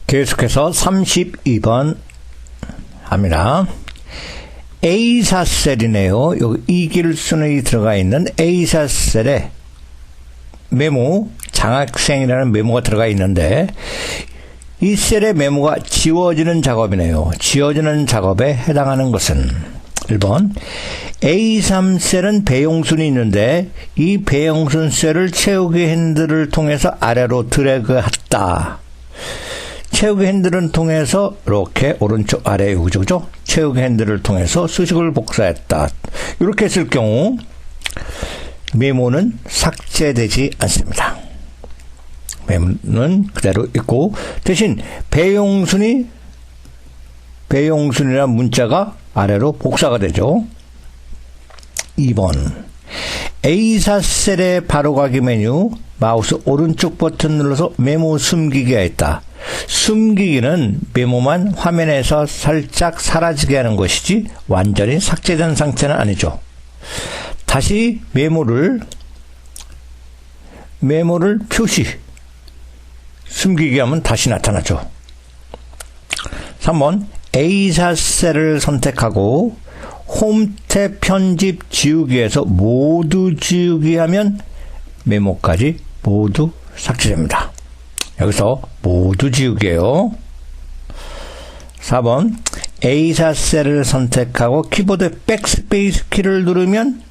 계속해서 32번 합니다. A사셀이네요. 여기 이길순이 들어가 있는 A사셀에 메모, 장학생이라는 메모가 들어가 있는데 이 셀의 메모가 지워지는 작업이네요. 지워지는 작업에 해당하는 것은 1번 A3셀은 배용순이 있는데 이 배용순 셀을 채우기 핸들을 통해서 아래로 드래그했다. 채우기 핸들을 통해서 이렇게 오른쪽 아래 여기죠, 그죠? 채우기 핸들을 통해서 수식을 복사했다. 이렇게 했을 경우 메모는 삭제되지 않습니다. 메모는 그대로 있고 대신 배용순이라는 문자가 아래로 복사가 되죠. 2번 A4셀의 바로가기 메뉴 마우스 오른쪽 버튼 눌러서 메모 숨기기가 있다. 숨기기는 메모만 화면에서 살짝 사라지게 하는 것이지 완전히 삭제된 상태는 아니죠. 다시 메모를 숨기기 하면 다시 나타나죠. 3번 A4셀을 선택하고 홈탭 편집 지우기에서 모두 지우기 하면 메모까지 모두 삭제됩니다. 여기서 모두 지우기예요. 4번 A4셀을 선택하고 키보드 백스페이스 키를 누르면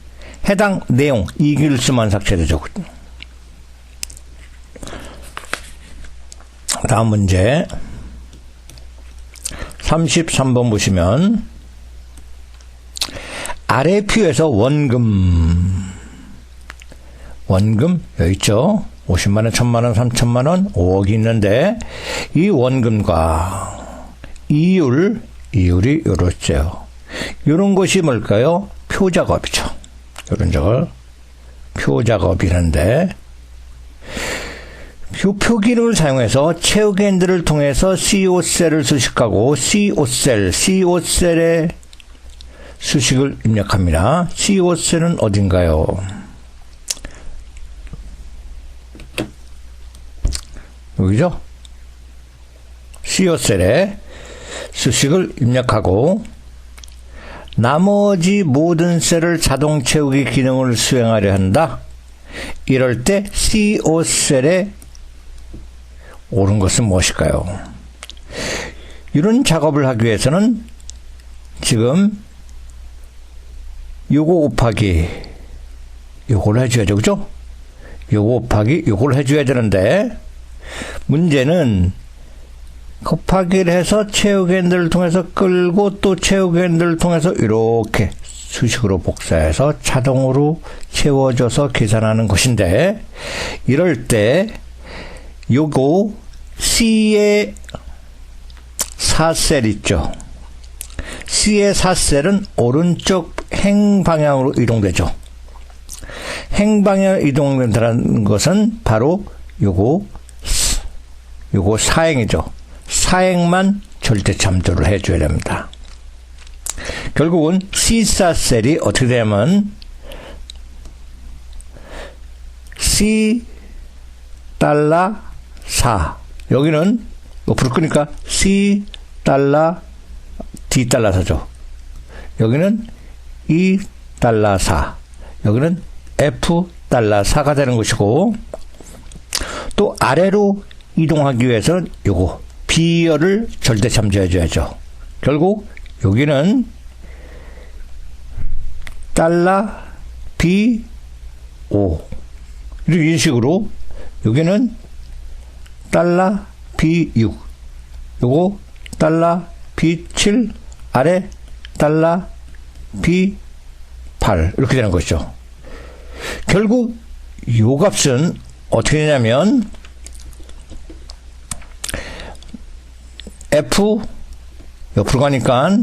해당 내용 이길수만 삭제되죠. 다음 문제 33번 보시면 아래 뷰에서 원금 여기 있죠. 50만원, 1000만원, 3000만원, 5억이 있는데 이 원금과 이율이 이렇죠. 이런 것이 뭘까요? 표작업이죠. 이런 적을 표작업이라는데 표기를 사용해서 채우기 핸들을 통해서 C5셀을 수식하고 C5셀에 수식을 입력합니다. C5셀은 어딘가요? 여기죠? C5셀에 수식을 입력하고 나머지 모든 셀을 자동 채우기 기능을 수행하려 한다. 이럴 때 C5셀에 옳은 것은 무엇일까요? 이런 작업을 하기 위해서는 지금 요거 곱하기 요걸 해줘야죠. 그죠? 요거 곱하기 요걸 해줘야 되는데 문제는 곱하기를 해서 채우기 핸들을 통해서 끌고 또 채우기 핸들을 통해서 이렇게 수식으로 복사해서 자동으로 채워져서 계산하는 것인데 이럴 때 요거 C의 4셀 있죠. C의 4셀은 오른쪽 행방향으로 이동되죠. 행방향으로 이동된다는 것은 바로 요거 사행이죠. 사행만 절대 참조를 해줘야 됩니다. 결국은 C4셀이 어떻게 되냐면 C 달러 4 여기는 옆으로 끄니까 C 달러 D 달러 4죠. 여기는 E 달러 4 여기는 F 달러 4가 되는 것이고 또 아래로 이동하기 위해서는 요거 B열을 절대 참조해 줘야죠. 결국 여기는 달러 B5 이런 식으로 여기는 달러 B6 요거 달러 B7 아래 달러 B8 이렇게 되는 것이죠. 결국 요 값은 어떻게 되냐면 F 옆으로 가니까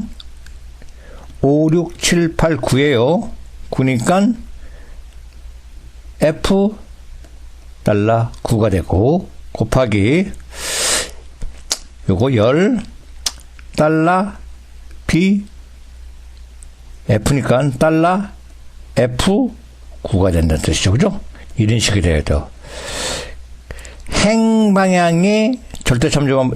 5, 6, 7, 8, 9예요. 9니까 F 달러 9가 되고 곱하기 요거 10 달러 B F니까 달러 F9가 된다는 뜻이죠. 그죠? 이런 식이 돼야 돼요. 행방향이 절대 참조가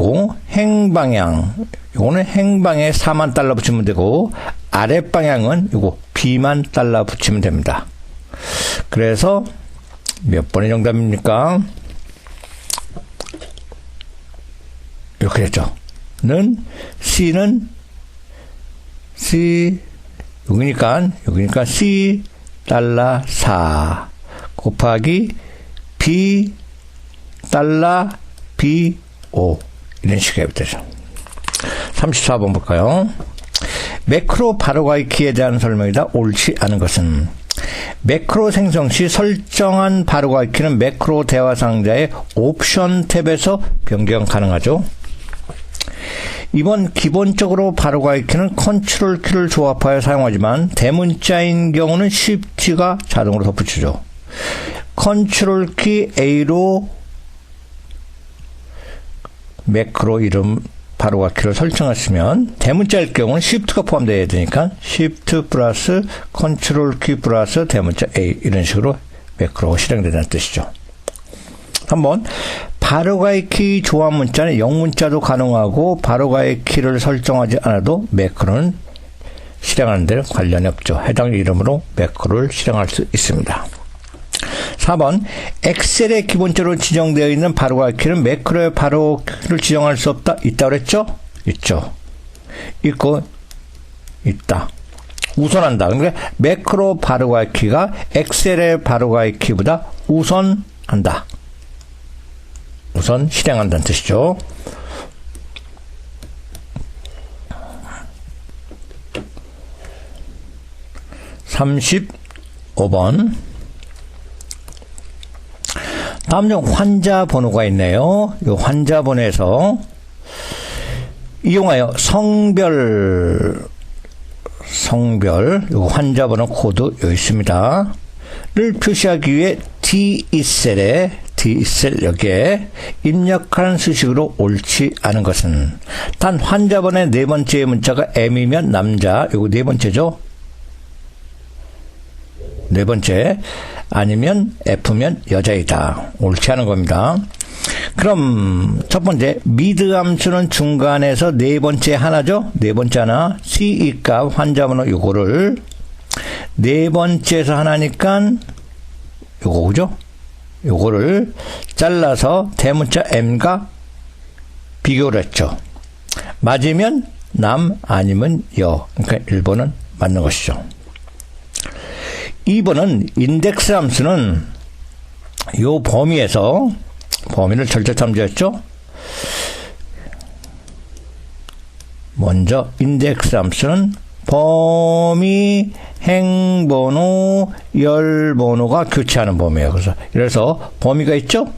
되고, 행방향, 요거는 행방에 4만 달러 붙이면 되고, 아랫방향은 요거 B만 달러 붙이면 됩니다. 그래서 몇 번의 정답입니까? 이렇게 됐죠. C는 C, 여기니까 C 달러 4 곱하기 B 달러 B 5 이런 식으로 되죠. 34번 볼까요? 매크로 바로가이키에 대한 설명이다. 옳지 않은 것은 매크로 생성 시 설정한 바로가이키는 매크로 대화 상자의 옵션 탭에서 변경 가능하죠. 2번 기본적으로 바로가이키는 컨트롤 키를 조합하여 사용하지만 대문자인 경우는 Shift가 자동으로 덧붙이죠. 컨트롤 키 A로 매크로 이름 바로가이키를 설정했으면 대문자일 경우는 Shift가 포함되어야 되니까 Shift 플러스 컨트롤 키 플러스 대문자 A 이런 식으로 매크로가 실행된다는 뜻이죠. 한번 바로가이키 조합 문자는 영문자도 가능하고 바로가이키를 설정하지 않아도 매크로는 실행하는 데 관련이 없죠. 해당 이름으로 매크로를 실행할 수 있습니다. 4번 엑셀에 기본적으로 지정되어 있는 바로가이키는 매크로의 바로키를 지정할 수 없다. 있다 그랬죠? 있죠. 있고 있다. 우선한다. 그러니까 매크로 바로가이키가 엑셀의 바로가이키보다 우선한다. 우선 실행한다는 뜻이죠. 35번 다음 중 환자 번호가 있네요. 이 환자 번호에서 이용하여 성별 이 환자 번호 코드 여기 있습니다. 를 표시하기 위해 D셀에 D셀 여기에 입력하는 수식으로 옳지 않은 것은 단 환자번의 네 번째 문자가 M이면 남자, 요거 네 번째죠. 네 번째 아니면 F면 여자이다. 옳지 않은 겁니다. 그럼 첫 번째 미드 함수는 중간에서 네 번째 하나죠. 네 번째 하나 C2 값 환자번호 요거를 네 번째에서 하나니까 요거 그죠? 요거를 잘라서 대문자 M과 비교를 했죠. 맞으면 남 아니면 여. 그러니까 1번은 맞는 것이죠. 2번은 인덱스 함수는 요 범위에서 범위를 절대 참조했죠. 먼저 인덱스 함수는 범위, 행번호, 열번호가 교체하는 범위예요. 그래서 범위가 있죠?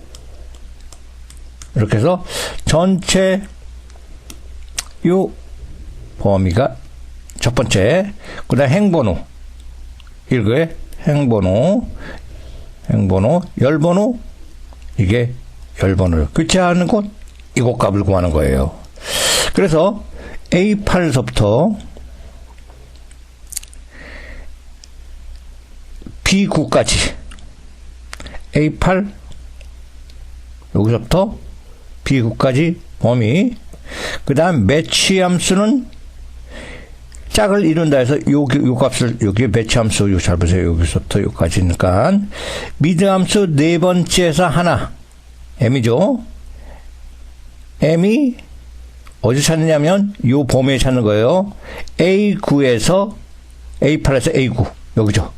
이렇게 해서 전체 요 범위가 첫 번째, 그 다음 행번호, 이거에 행번호, 열번호, 이게 열번호를 교체하는 곳, 이곳 값을 구하는 거예요. 그래서 A8에서부터 B9까지 A8 여기서부터 B9까지 범위, 그 다음 매치 함수는 짝을 이룬다 해서 요 값을 여기 매치 함수 요 잘 보세요. 여기서부터 여기까지니까 미드 함수 네 번째에서 하나 M이죠. M이 어디 찾느냐면 요 범위에 찾는 거예요. A9에서 A8에서 A9 여기죠.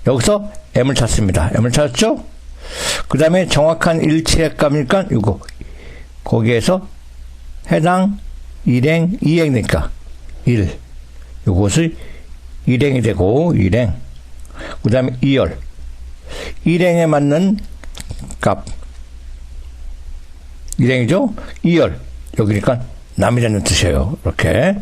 여기서 M을 찾습니다. M을 찾았죠? 그 다음에 정확한 일치의 값이니까 이거 거기에서 해당 1행 2행이니까 1 요것이 1행이 되고 1행 그 다음에 2열 1행에 맞는 값 1행이죠? 2열 여기니까 남이라는 뜻이에요. 이렇게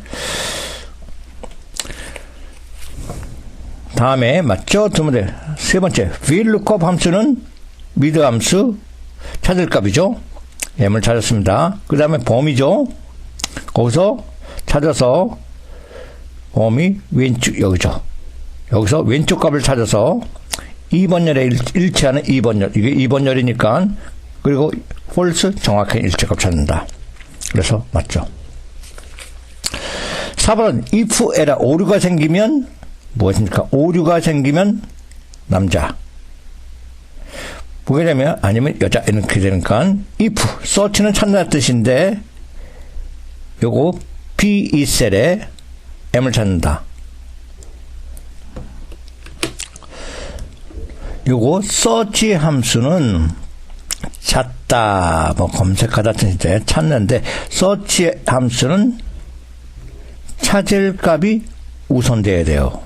다음에 맞죠? 두 번째 세 번째 VLOOKUP 함수는 미드 함수 찾을 값이죠. M을 찾았습니다. 그 다음에 범위죠. 거기서 찾아서 범위 왼쪽 여기죠. 여기서 왼쪽 값을 찾아서 2번 열에 일치하는 2번 열. 이게 2번 열이니까 그리고 false 정확한 일치값 찾는다. 그래서 맞죠. 4번은 if에라 오류가 생기면 무엇입니까? 오류가 생기면 남자. 보게 되면 아니면 여자 이렇게 되니까 if search는 찾는 뜻인데 요거 be 셀에 m을 찾는다. 요거 search 함수는 찾다, 뭐 검색하다 뜻인데 찾는데 search 함수는 찾을 값이 우선돼야 돼요.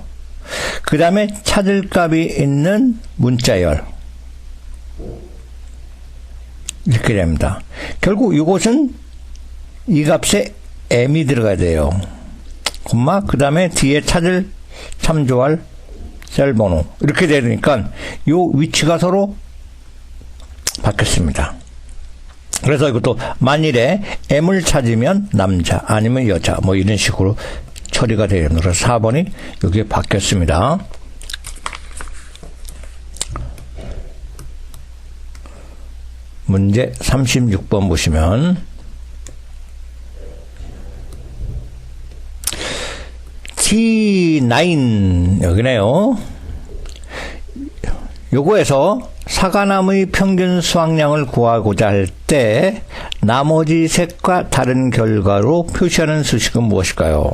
그 다음에 찾을 값이 있는 문자열 이렇게 됩니다. 결국 이것은 이 값에 m이 들어가야 돼요. 콤마 그 다음에 뒤에 찾을 참조할 셀 번호 이렇게 되니까 요 위치가 서로 바뀌었습니다. 그래서 이것도 만일에 m을 찾으면 남자 아니면 여자 뭐 이런 식으로 처리가 되는 거라서 4번이 여기에 바뀌었습니다. 문제 36번 보시면 T9 여기네요. 요거에서 사과나무의 평균 수확량을 구하고자 할 때 나머지 색과 다른 결과로 표시하는 수식은 무엇일까요?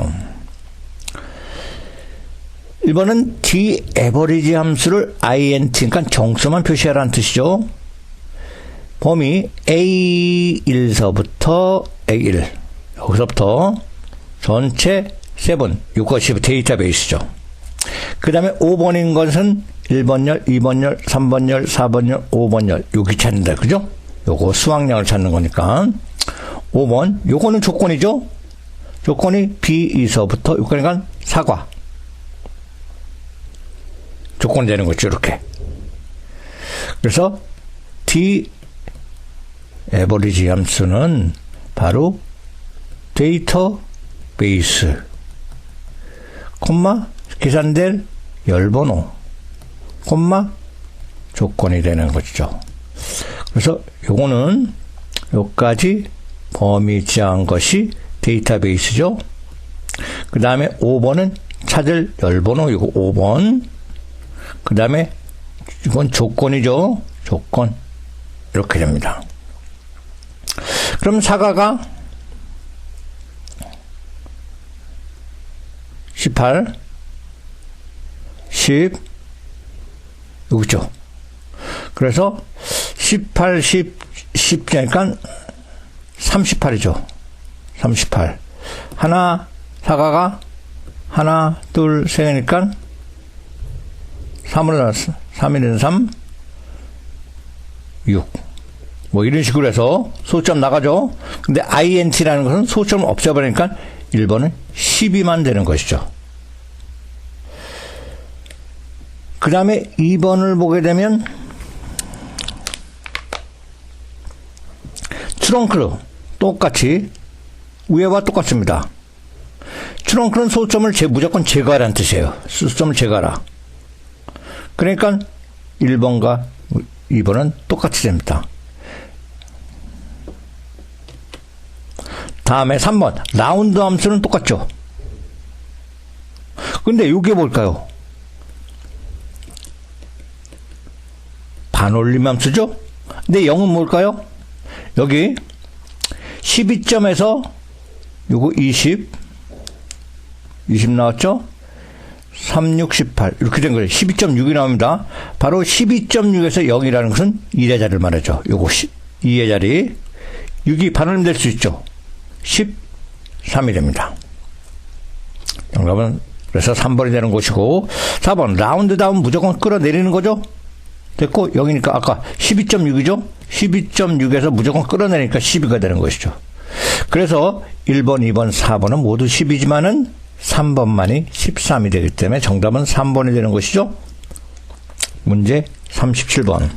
1번은 D 에버리지 함수를 int, 그러니까 정수만 표시하라는 뜻이죠. 범위 A1서부터 A1, 여기서부터 전체 7, 이것이 데이터베이스죠. 그 다음에 5번인 것은 1번열, 2번열, 3번열, 4번열, 5번열, 여기 찾는다. 그죠? 요거 수확량을 찾는 거니까. 5번, 요거는 조건이죠? 조건이 B2서부터, 그러니까 사과. 조건이 되는 거죠, 이렇게. 그래서 D 에버리지 함수는 바로 데이터 베이스, 콤마, 계산될 열번호, 콤마, 조건이 되는 거죠. 그래서 요거는 요까지 범위 지한 것이 데이터베이스죠. 그 다음에 5번은 찾을 열번호, 이거 5번. 그 다음에 이건 조건이죠. 조건. 이렇게 됩니다. 그럼 사과가 18, 10, 여기죠. 그래서 18, 10이니까 38이죠. 38. 사과가 하나, 둘, 셋이니까 3으로 나왔어. 3, 1은 3, 6. 뭐 이런 식으로 해서 소점 나가죠. 근데 int라는 것은 소점을 없애버리니까 1번은 12만 되는 것이죠. 그 다음에 2번을 보게 되면 트렁크를 똑같이 위에와 똑같습니다. 트렁크는 소점을 무조건 제거하라는 뜻이에요. 소점을 제거하라. 그러니까 1번과 2번은 똑같이 됩니다. 다음에 3번 라운드 함수는 똑같죠. 근데 이게 뭘까요? 반올림 함수죠. 근데 0은 뭘까요? 여기 12점에서 요거 20 나왔죠? 3, 6, 18 이렇게 된 거예요. 12.6이 나옵니다. 바로 12.6에서 0이라는 것은 1의 자리를 말하죠. 요거 2의 자리 6이 반올림 될 수 있죠. 13이 됩니다. 정답은 그래서 3번이 되는 것이고 4번 라운드 다운 무조건 끌어내리는 거죠. 됐고 0이니까 아까 12.6이죠. 12.6에서 무조건 끌어내니까 12가 되는 것이죠. 그래서 1번, 2번, 4번은 모두 10이지만은 3번만이 13이 되기 때문에 정답은 3번이 되는 것이죠. 문제 37번.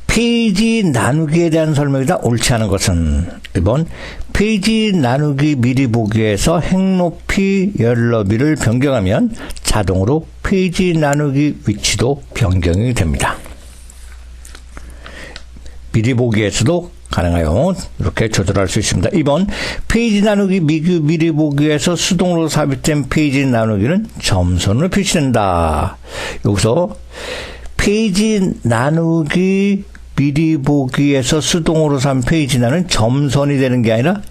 페이지 나누기에 대한 설명이다. 옳지 않은 것은 1번 페이지 나누기 미리 보기에서 행높이 열너비를 변경하면 자동으로 페이지 나누기 위치도 변경이 됩니다. 미리 보기에서도 가능해요. 이렇게 조절할 수 있습니다. 2번 페이지 나누기 미리 보기에서 수동으로 삽입된 페이지 나누기는 점선으로 표시된다. 여기서 페이지 나누기 미리 보기에서 수동으로 삽입 페이지 나누기는 점선이 되는 게 아니라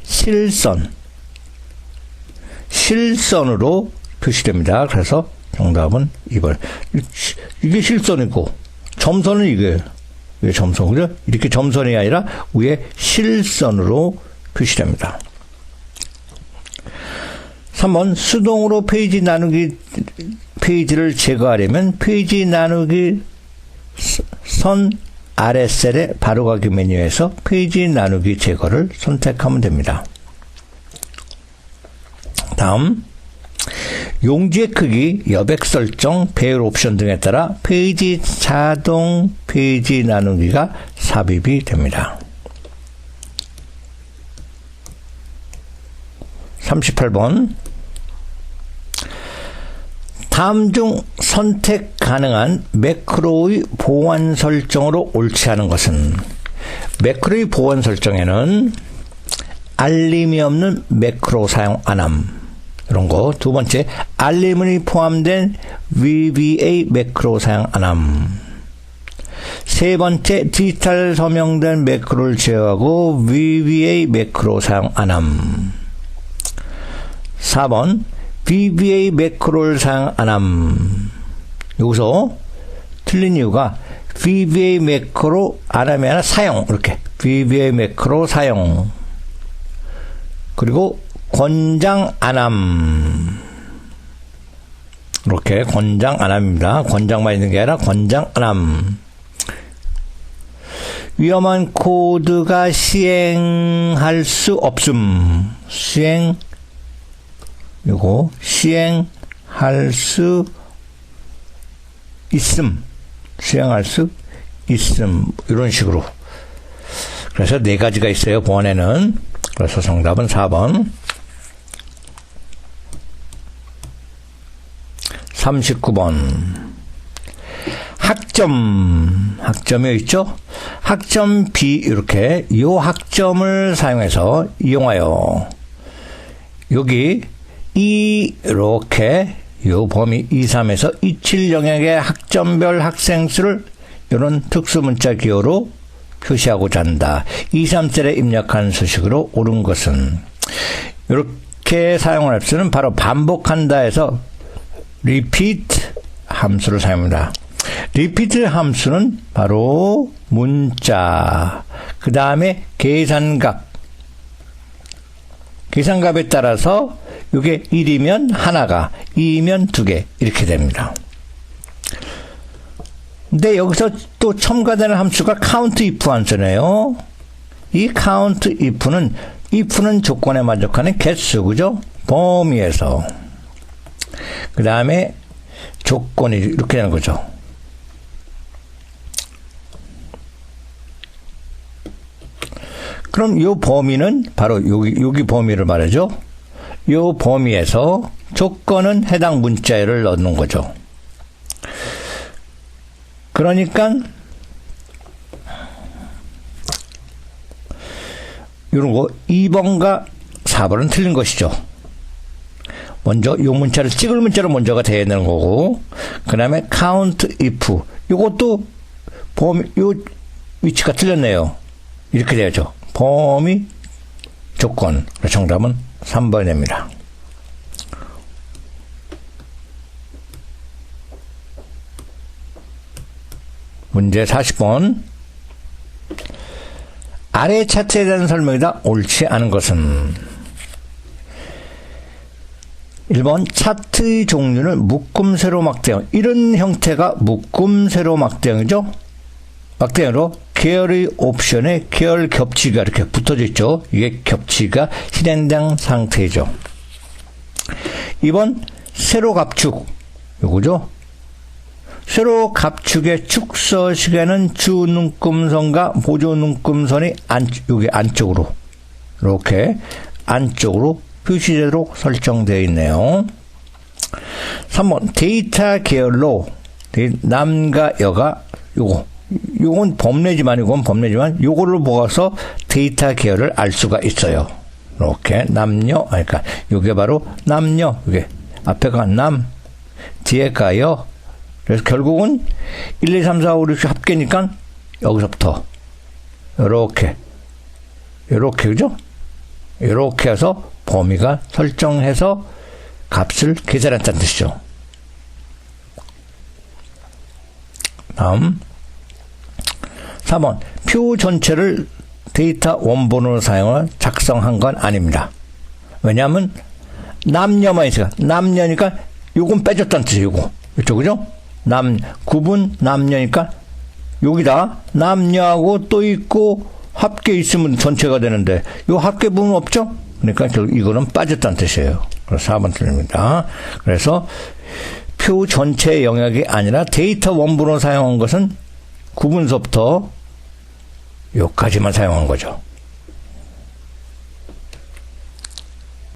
실선으로 표시됩니다. 그래서 정답은 2번. 이게 실선이고 점선은 이게 점선, 그죠? 이렇게 점선이 아니라 위에 실선으로 표시됩니다. 3번 수동으로 페이지 나누기 페이지를 제거하려면 페이지 나누기 선 아래 셀의 바로가기 메뉴에서 페이지 나누기 제거를 선택하면 됩니다. 다음 용지의 크기, 여백 설정, 배열 옵션 등에 따라 자동 페이지 나누기가 삽입이 됩니다. 38번 다음 중 선택 가능한 매크로의 보안 설정으로 옳지 않은 것은 매크로의 보안 설정에는 알림이 없는 매크로 사용 안함 이런 거. 두 번째, 알림이 포함된 VBA 매크로 사용 안함. 세 번째, 디지털 서명된 매크로를 제어하고 VBA 매크로 사용 안함. 4번, VBA 매크로를 사용 안함. 여기서 틀린 이유가 VBA 매크로 안함이 아니라 사용. 이렇게 VBA 매크로 사용. 그리고 권장 안함. 이렇게 권장 안함입니다. 권장만 있는 게 아니라 권장 안함. 위험한 코드가 시행할 수 없음. 시행할 수 있음. 시행할 수 있음. 이런 식으로. 그래서 네 가지가 있어요, 보안에는. 그래서 정답은 4번. 39번. 학점이 있죠? 학점 B, 이렇게, 요 학점을 사용해서 이용하여, 여기, 이렇게, 요 범위 2, 3에서 27 영역의 학점별 학생 수를 이런 특수문자 기호로 표시하고자 한다. 2, 3셀에 입력한 수식으로 옳은 것은, 이렇게 사용할 수는 바로 반복한다 해서, repeat 함수를 사용합니다. repeat 함수는 바로 문자, 그 다음에 계산값에 따라서 이게 1이면 하나가, 2이면 2개 이렇게 됩니다. 근데 여기서 또 첨가되는 함수가 count if 함수네요. 이 count if는 조건에 만족하는 개수, 그죠? 범위에서. 그 다음에 조건이 이렇게 되는 거죠. 그럼 이 범위는 바로 여기 범위를 말하죠. 이 범위에서 조건은 해당 문자열을 넣는 거죠. 그러니까 이런 거 2번과 4번은 틀린 것이죠. 먼저 이 문자를 찍을 문자로 먼저가 돼야 되는 거고, 그 다음에 count if, 이것도 범위, 요 위치가 틀렸네요. 이렇게 돼야죠. 범위, 조건. 정답은 3번이 됩니다. 문제 40번. 아래 차트에 대한 설명이다. 옳지 않은 것은 1번 차트의 종류는 묶음 세로 막대형. 이런 형태가 묶음 세로 막대형이죠. 막대형으로 계열의 옵션에 계열 겹치가 이렇게 붙어져 있죠. 이게 겹치가 실행된 상태죠. 2번 세로 갑축. 요거죠. 세로 갑축의 축서식에는 주 눈금선과 보조 눈금선이 여기 안쪽으로 이렇게 안쪽으로 표시되도록 설정되어 있네요. 3번 데이터 계열로 남과 여가 요건 범례지만 요거를 보고서 데이터 계열을 알 수가 있어요. 이렇게 남녀, 그러니까 요게 바로 남녀, 이게 앞에가 남, 뒤에가 여. 그래서 결국은 1, 2, 3, 4, 5, 6 합계니까 여기서부터 요렇게 그죠? 요렇게 해서 범위가 설정해서 값을 계산했다는 뜻이죠. 다음 4번 표 전체를 데이터 원본으로 사용해 작성한 건 아닙니다. 왜냐하면 남녀만 있어요. 남녀니까 요건 빼줬다는 뜻이에요. 요거 그렇죠, 그죠? 구분 남녀니까 여기다 남녀하고 또 있고 합계 있으면 전체가 되는데 요 합계 부분 없죠? 그러니까 이거는 빠졌다는 뜻이에요. 그래서 4번 틀립니다. 그래서 표 전체 영역이 아니라 데이터 원본으로 사용한 것은 구분서부터 요까지만 사용한 거죠.